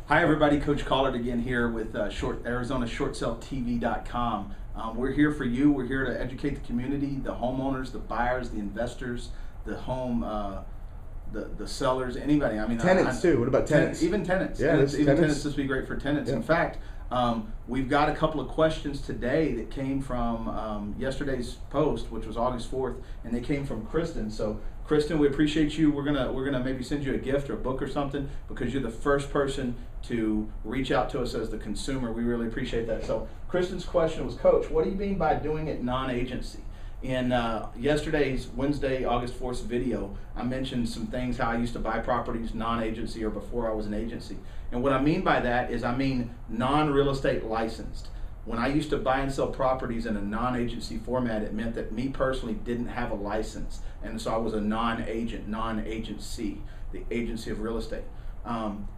Hi everybody, Coach Collard again here with ArizonaShortSaleTV.com. We're here for you. We're here to educate the community, the homeowners, the buyers, the investors, the home, the sellers, anybody. I mean, tenants too. What about tenants? Even tenants. Yeah, even tenants. This would be great for tenants. Yeah. In fact, we've got a couple of questions today that came from yesterday's post, which was August 4th, and they came from Christin. So, Christin, we appreciate you. We're gonna maybe send you a gift or a book or something because you're the first person to reach out to us as the consumer. We really appreciate that. So, Christin's question was, Coach, what do you mean by doing it non-agency? In yesterday's Wednesday, August 4th video, I mentioned some things how I used to buy properties non-agency or before I was an agency. And what I mean by that is I mean non-real estate licensed. When I used to buy and sell properties in a non-agency format, it meant that me personally didn't have a license. And so I was a non-agent, non-agency, the agency of real estate.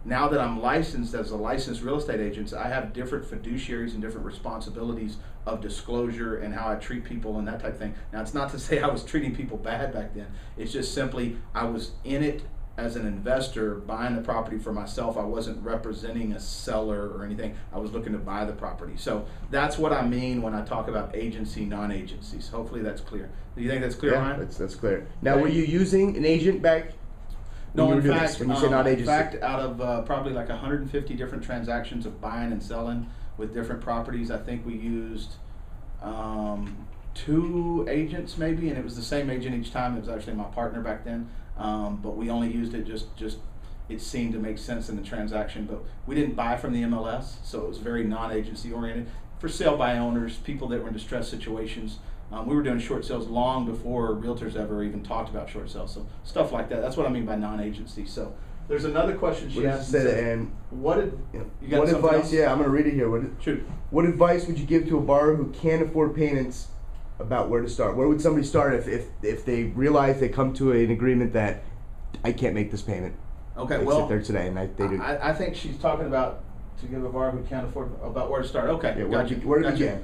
Now that I'm licensed as a licensed real estate agent, I have different fiduciaries and different responsibilities of disclosure and how I treat people and that type of thing. Now, it's not to say I was treating people bad back then. It's just simply I was in it as an investor buying the property for myself. I wasn't representing a seller or anything. I was looking to buy the property. So that's what I mean when I talk about agency, non-agency. So hopefully that's clear. Do you think that's clear, Ryan? That's clear. Now, were you using an agent back? No, in fact, when you say non-agency? In fact, out of probably like 150 different transactions of buying and selling with different properties, I think we used 2 agents maybe, and it was the same agent each time. It was actually my partner back then, but we only used it just it seemed to make sense in the transaction. But we didn't buy from the MLS, so it was very non-agency oriented for sale by owners, people that were in distressed situations. We were doing short sales long before realtors ever even talked about short sales, so stuff like that. That's what I mean by non-agency. So there's another question she asked. What advice? Yeah, I'm going to read it here. Shoot. What advice would you give to a borrower who can't afford payments about where to start? Where would somebody start if they realize they come to an agreement that I can't make this payment? Okay, they sit there today and they do. I think she's talking about to give a borrower who can't afford about where to start. Okay, yeah, where to begin?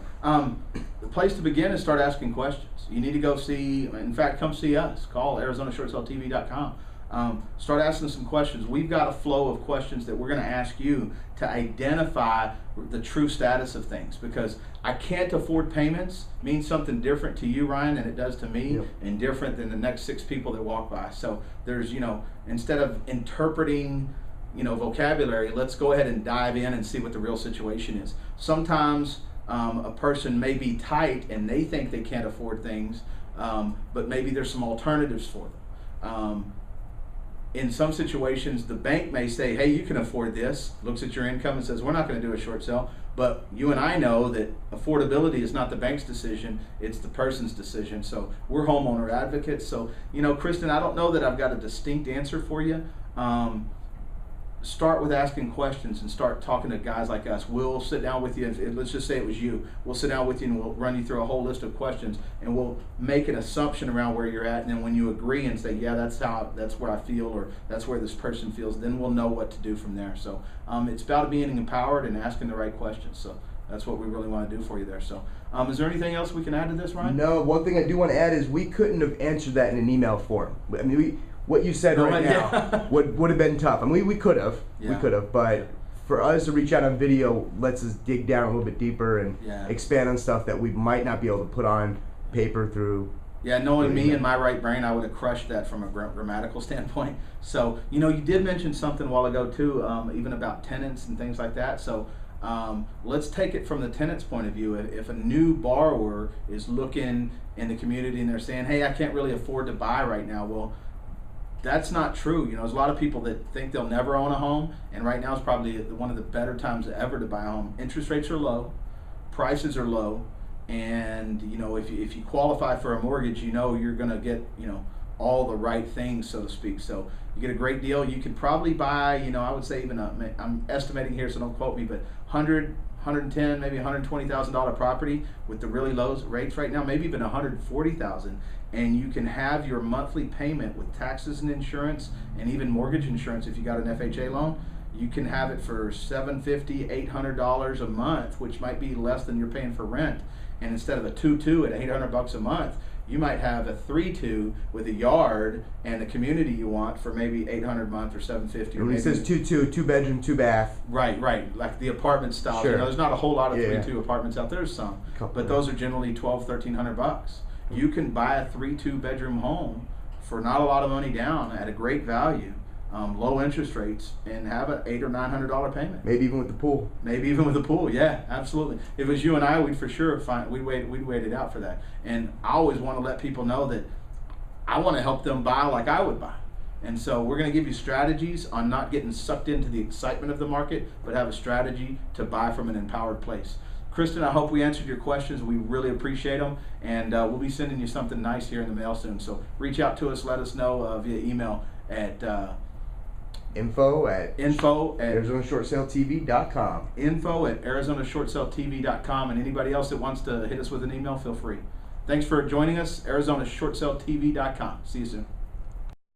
The place to begin is start asking questions. You need to go see, in fact, come see us. Call ArizonaShortSaleTV.com. Start asking some questions. We've got a flow of questions that we're going to ask you to identify the true status of things, because I can't afford payments means something different to you, Ryan, than it does to me, yep, and different than the next 6 people that walk by. So there's, instead of interpreting vocabulary, let's go ahead and dive in and see what the real situation is. Sometimes a person may be tight and they think they can't afford things, but maybe there's some alternatives for them. In some situations, the bank may say, hey, you can afford this, looks at your income and says, we're not going to do a short sale. But you and I know that affordability is not the bank's decision, it's the person's decision. So we're homeowner advocates. So, Christin, I don't know that I've got a distinct answer for you. Start with asking questions and start talking to guys like us. We'll sit down with you. Let's just say it was you. We'll sit down with you and we'll run you through a whole list of questions, and we'll make an assumption around where you're at. And then when you agree and say, yeah, that's where I feel, or that's where this person feels, then we'll know what to do from there. So it's about being empowered and asking the right questions. So that's what we really want to do for you there. So is there anything else we can add to this, Ryan? No, one thing I do want to add is we couldn't have answered that in an email form. I mean, what you said right now would have been tough. I mean, we could have, but for us to reach out on video lets us dig down a little bit deeper and expand on stuff that we might not be able to put on paper through. Yeah, knowing me and my right brain, I would have crushed that from a grammatical standpoint. So, you did mention something a while ago too, even about tenants and things like that. So let's take it from the tenant's point of view. If a new borrower is looking in the community and they're saying, hey, I can't really afford to buy right now, well, that's not true. There's a lot of people that think they'll never own a home, and right now is probably one of the better times ever to buy a home. Interest rates are low, prices are low, and if you qualify for a mortgage, you're going to get all the right things, so to speak. So you get a great deal. You could probably buy, I would say even I'm estimating here, so don't quote me, but $110,000, maybe $120,000 property with the really low rates right now, maybe even $140,000. And you can have your monthly payment with taxes and insurance and even mortgage insurance if you got an FHA loan. You can have it for $750, $800 a month, which might be less than you're paying for rent. And instead of a 2.2 at $800 a month, You might have a 3-2 with a yard and a community you want for maybe $800 a month or $750. And when he says 2-2, 2-bedroom, 2-bath. Right, like the apartment style. Sure. There's not a whole lot of 3-2 apartments out there. There's some, but those are generally $1,200-1,300. You can buy a 3-2 bedroom home for not a lot of money down at a great value. Low interest rates, and have an $800 or $900 payment. Maybe even with the pool. Maybe even with the pool, yeah, absolutely. If it was you and I, we'd for sure we'd wait it out for that. And I always want to let people know that I want to help them buy like I would buy. And so we're going to give you strategies on not getting sucked into the excitement of the market, but have a strategy to buy from an empowered place. Christin, I hope we answered your questions. We really appreciate them, and we'll be sending you something nice here in the mail soon. So reach out to us, let us know via email at info at ArizonaShortSaleTV.com. Info at ArizonaShortSaleTV.com. And anybody else that wants to hit us with an email, feel free. Thanks for joining us. ArizonaShortSaleTV.com. See you soon.